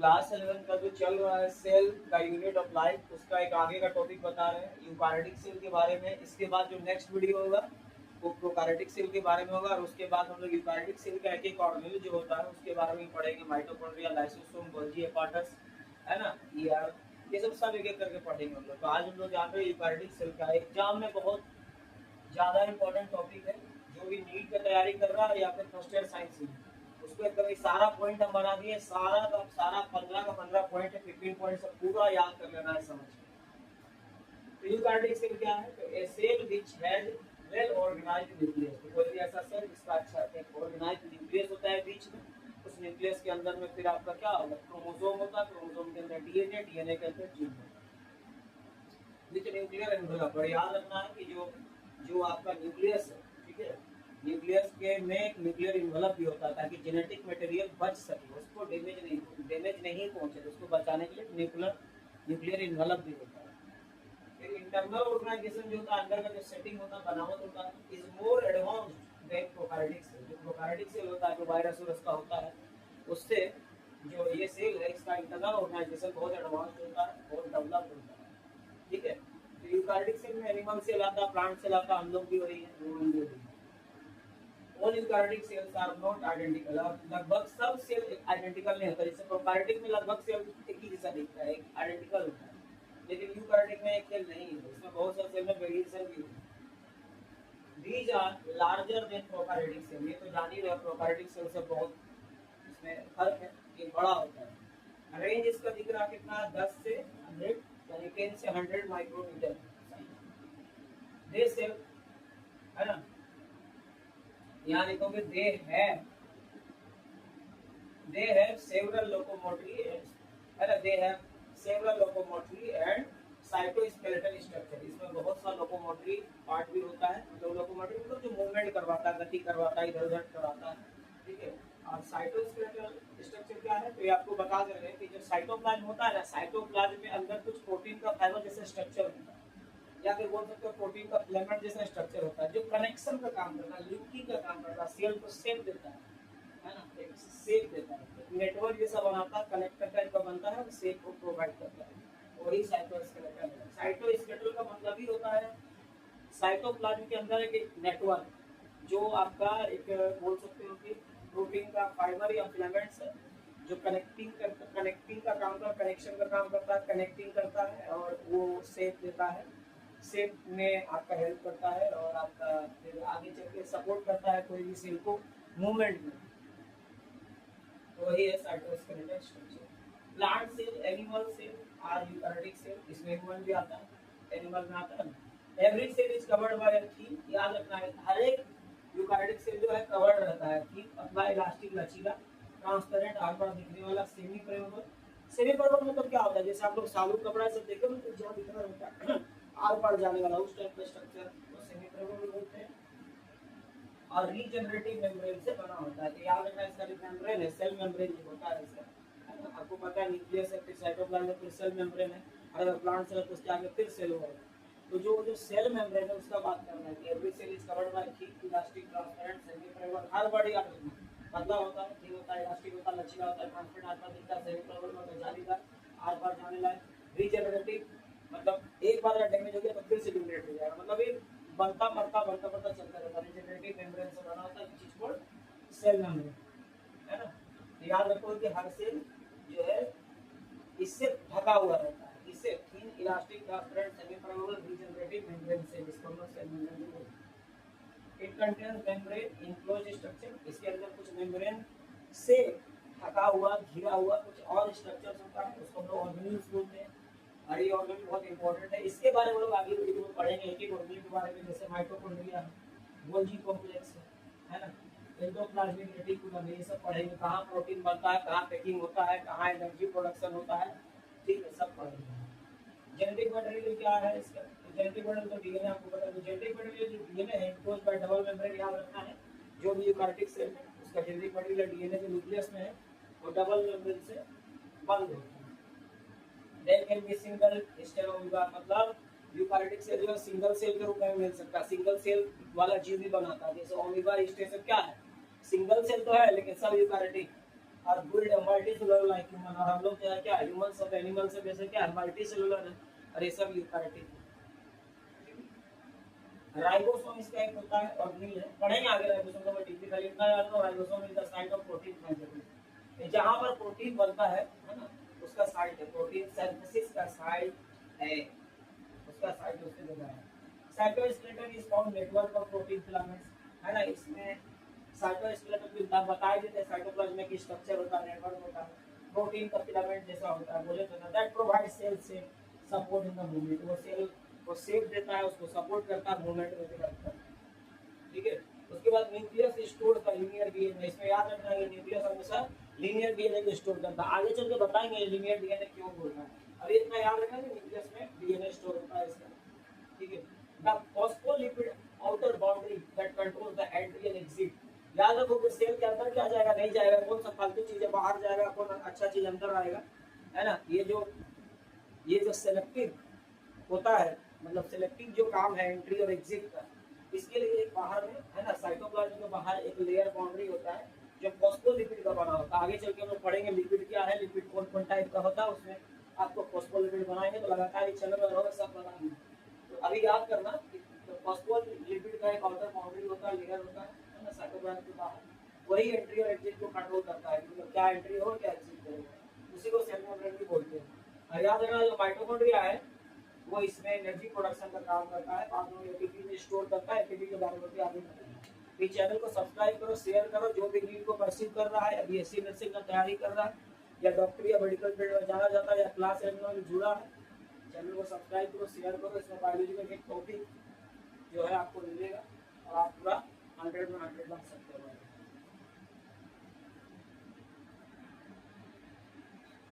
Class 11 का जो चल रहा है सेल का यूनिट ऑफ लाइफ, उसका एक आगे का टॉपिक बता रहे हैं यूकारियोटिक सेल के बारे में। इसके बाद जो नेक्स्ट वीडियो होगा वो प्रोकारियोटिक सेल के बारे में होगा, और उसके बाद हम लोग यूकारियोटिक सेल का एक एक ऑर्गेनेल जो होता है उसके बारे में पढ़ेंगे। माइटोकॉन्ड्रिया, लाइसोसोम, गोल्गी एपार्टस, है ना, ये सब एक एक करके पढ़ेंगे हम लोग। तो आज हम लोग यहाँ पे यूकारियोटिक सेल का एग्जाम में बहुत ज़्यादा इंपॉर्टेंट टॉपिक है। जो भी नीट की तैयारी कर रहा है या फिर फर्स्ट ईयर साइंस में, उसको एकदम सारा पॉइंट हम बना दिए, सारा का सारा 15 का 15 पॉइंट है, 15 पॉइंट से पूरा याद कर लेना है, समझ। तो यूकारियोटिक सेल क्या है? तो a cell which has well organized nucleus. तो कोई भी ऐसा सेल जिसका अच्छा एक ऑर्गेनाइज्ड न्यूक्लियस होता है बीच में, उस न्यूक्लियस के अंदर में फिर आपका क्या होगा? क्रोमोसोम होता है, क्रोमोसोम के अंदर डीएनए, डीएनए के अंदर जीन होता है। विच न्यूक्लियर एनवेलप, और याद रखना है कि जो जो आपका न्यूक्लियस है, ठीक है, न्यूक्लियस के में एक न्यूक्लियर इन्वेलप भी होता है ताकि जेनेटिक मटेरियल बच सके, उसको डैमेज नहीं पहुंचे, तो उसको बचाने के लिए न्यूक्लियर इन्वेलप भी होता है। फिर इंटरनल ऑर्गेनाइजेशन जो होता है, अंदर का जो सेटिंग होता है, बनावट होता है, is more advanced than prokaryotic cell. जो प्रोकारियोटिक सेल होता है, जो वायरस का होता है, उससे जो ये सेल है इसका इंटरनल ऑर्गेनाइजेशन बहुत एडवांस्ड होता है, बहुत डेवलप्ड होता है, ठीक है। तो यूकारियोटिक सेल में एनिमल सेल आता है, प्लांट सेल आता है, हम लोग भी वही है, ह्यूमन भी वही है। All eukaryotic cells are not identical, और लगभग सब सेल आइडेंटिकल नहीं होता। जैसे प्रोकारियोटिक में लगभग सेल एक ही जैसा दिखता है, आइडेंटिकल होता है, लेकिन यूकारियोटिक में एक सेल नहीं है, इसमें बहुत सारे सेल में वेरिएशन भी होता है। These are larger than prokaryotic cell, ये तो जान ही रहे, प्रोकारियोटिक सेल से बहुत इसमें फर्क है, ये बड़ा होता है। रेंज इसका दिख रहा कितना? 10 से 100, यानी 10 से 100 माइक्रोमीटर। दे सेल, है ना, यहाँ लिखोगे दे हैव सेवरल लोकोमोटरी, है ना, they have several locomotory and cytoskeletal structure. इसमें बहुत सा लोकोमोटरी पार्ट भी होता है, मतलब लोकोमोटरी मतलब जो मूवमेंट करवाता है, गति करवाता है, इधर उधर करवाता है, ठीक है। और साइटोस्केलेटल स्ट्रक्चर क्या है? तो ये आपको बता दे रहे हैं कि जो साइटोप्लाज्म होता है ना, साइटोप्लाज्म में अंदर कुछ प्रोटीन का फाइबर जैसा स्ट्रक्चर होता है, या फिर बोल सकते हो प्रोटीन का फिलामेंट जैसा स्ट्रक्चर होता है, जो कनेक्शन का काम करता है, लिंकिंग का काम करता है, सेल को शेप देता है ना, एक शेप देता है, नेटवर्क जैसा बनाता है, कनेक्टर टाइप का बनता है, शेप को प्रोवाइड करता है, वही साइटोस्केलेटल है। साइटोस्केलेटल का मतलब ही होता है साइटोप्लाज्म के अंदर एक नेटवर्क, जो आपका एक बोल सकते हो कि प्रोटीन का फाइबर या फिलामेंट्स है, जो कनेक्टिंग का काम करता है, कनेक्शन का काम करता है, कनेक्टिंग करता है, और वो शेप देता है, शेप में आपका हेल्प करता है, और आपका फिर आगे चल के सपोर्ट करता है कोई भी सेल को मूवमेंट में। तो वही है cytoskeletal structure. Plant cell, animal cell are eukaryotic cell, इसमें ह्यूमन भी आता है, एनिमल में आता है। Every cell is covered by a thin, याद रखना है हर एक यूकारियोटिक सेल जो है कवर्ड रहता है, थीन, पतला, इलास्टिक, लचीला, ट्रांसपेरेंट, आर पार दिखने वाला, सेमी परमेबल। सेमी परमेबल मतलब क्या होता है? जैसे आप लोग साबुन कपड़ा सब देखे हो तो जहाँ दिखना रहता है आर पार जाने वाला, उस टाइप का स्ट्रक्चर को सेमी परमेबल बोलते हैं। और रीजनरेटिव मेम्ब्रेन से बना होता है। तो याद रखना इसका जो मेम्ब्रेन है, सेल मेम्ब्रेन जो होता है इसका, है ना, आपको पता है न्यूक्लियस है, फिर साइटोप्लाज्म है, फिर सेल मेम्ब्रेन है, और अगर प्लांट सेल है तो उसके आगे फिर सेल होगा। तो जो सेल मेम्ब्रेन है उसका बात करना है कि every cell is covered by thick, elastic, transparent, semi permeable. हर बॉडी याद रखना, पतला होता है, थिक होता है, इलास्टिक होता है, लचीला होता है, ट्रांसपेरेंट आर पार दिखता है, सेमी परमेबल होता है, जालीदार, आर पार जाने लायक। रीजनरेटिव मतलब एक बार अगर डैमेज हो गया तो फिर से जनरेट हो जाएगा, मतलब ये बनता बढ़ता चलता रहता है। रीजनरेटिव मेम्ब्रेन से बना होता है, which is called cell membrane, है ना। तो याद रखो कि हर सेल जो है इससे ढका हुआ रहता है, इससे thin, elastic, transparent, semi permeable, regenerative membrane से, जिसको हम लोग सेल मेम्ब्रेन बोलते हैं। It contains membrane enclosed structure, इसके अंदर कुछ मेम्ब्रेन से ढका हुआ, घिरा हुआ कुछ और स्ट्रक्चर्स होता है, उसको हम लोग ऑर्गेनेल्स बोलते हैं। और ये ऑर्गेन बहुत इंपॉर्टेंट है, इसके बारे में लोग आगे वीडियो में पढ़ेंगे, एक एक ऑर्गेन के बारे में, जैसे माइटोकॉन्ड्रिया है, गोल्गी कॉम्प्लेक्स है ना, एंडोप्लाज्मिक रेटिकुलम, ये सब पढ़ेंगे, कहाँ प्रोटीन बनता है, कहाँ पैकिंग होता है, कहाँ एनर्जी प्रोडक्शन होता है, ठीक है, सब पढ़ेंगे। जेनेटिक मटेरियल क्या है इसका? जेनेटिक मटेरियल तो डीएनए, आपको पता है। जेनेटिक मटेरियल जो डीएनए है इनक्लोज बाय डबल मेम्ब्रेन, याद रखना है, जो भी यूकारियोटिक सेल है उसका जेनेटिक मटेरियल डीएनए जो न्यूक्लियस में है वो डबल मेम्ब्रेन से बंद होता है। There can be single stem amoeba, मतलब यूकारियोटिक सेल जो है सिंगल सेल के रूप में मिल सकता है, सिंगल सेल वाला जीव भी बनाता है। जैसे अमीबा स्टेम क्या है? सिंगल सेल तो है लेकिन सब यूकारियोटिक, और build multi cellular like human, और हम लोग जो है क्या ह्यूमन सब एनिमल से जैसे क्या मल्टी सेलुलर है, और ये सब यूकैरियोटिक है। राइबोसोम इसका एक होता है ऑर्गेनेल है, पढ़ेंगे आगे राइबोसोम का, मैं डीपली खाली इतना याद रखो ribosome is the site of protein synthesis, जहां पर प्रोटीन बनता है ना, उसका साइट है, प्रोटीन सिंथेसिस का साइट है, उसका साइट उसके जगह है। Cytoskeleton is found network of protein filaments, है ना, इसमें साइटोस्केलेटन भी बता देते हैं, साइटोप्लाज्म में की स्ट्रक्चर होता है, नेटवर्क होता है, प्रोटीन का फिलामेंट जैसा होता है, बोले तो दैट प्रोवाइड सेल से सपोर्ट इन द मूवमेंट, वो सेल को शेप देता है, उसको सपोर्ट करता है, मूवमेंट में भी करता है, ठीक है। उसके बाद न्यूक्लियस स्टोर का लीनियर डीएनए, इसमें याद रखना है न्यूक्लियस हमेशा लीनियर डीएनए को स्टोर करता है, आगे चल के बताएंगे लीनियर डीएनए क्यों बोल रहा है, अभी इतना याद रखना है न्यूक्लियस में डीएनए स्टोर होता है इसका, ठीक है। The phospholipid outer boundary that control the entry and exit, याद रखो कि सेल के अंदर क्या जाएगा नहीं जाएगा, कौन सा फालतू चीज बाहर जाएगा, कौन अच्छा चीज अंदर आएगा, है ना, ये जो सेलेक्टिव होता है, मतलब सेलेक्टिव जो काम है एंट्री और एग्जिट का, इसके लिए एक बाहर में है ना साइटोप्लाज्म के बाहर एक लेयर बाउंड्री होता है जो फॉस्फोलिपिड का बना होता है, आगे चल के हम लोग पढ़ेंगे लिपिड क्या है, लिपिड कौन कौन टाइप का होता है, उसमें आपको फॉस्फोलिपिड बनाएंगे तो लगातार एक चैनल में रहोगे सब बनाएंगे, तो अभी याद करना कि फॉस्फोलिपिड का एक आउटर बाउंड्री होता है, लेयर होता है ना साइटोप्लाज्म के बाहर, वही एंट्री और एग्जिट को कंट्रोल करता है, मतलब क्या एंट्री हो क्या एग्जिट करेगा, उसी को सेल मेम्ब्रेन भी बोलते हैं। और याद रखना जो माइटोकॉन्ड्रिया है वो इसमें एनर्जी प्रोडक्शन का काम करता है, बाद में एटीपी में स्टोर करता है, एटीपी के बारे में भी आगे बताएंगे। इस चैनल को सब्सक्राइब करो, शेयर करो, जो भी नीट को परसीव कर रहा है, अभी एससी नर्सिंग का तैयारी कर रहा है, या डॉक्टर या मेडिकल फील्ड में जाना चाहता है, या क्लास 11 में जुड़ा है, चैनल को सब्सक्राइब करो, शेयर करो, इसमें बायोलॉजी का एक टॉपिक जो है आपको मिलेगा और आप पूरा 100 में 100 बन सकते हैं।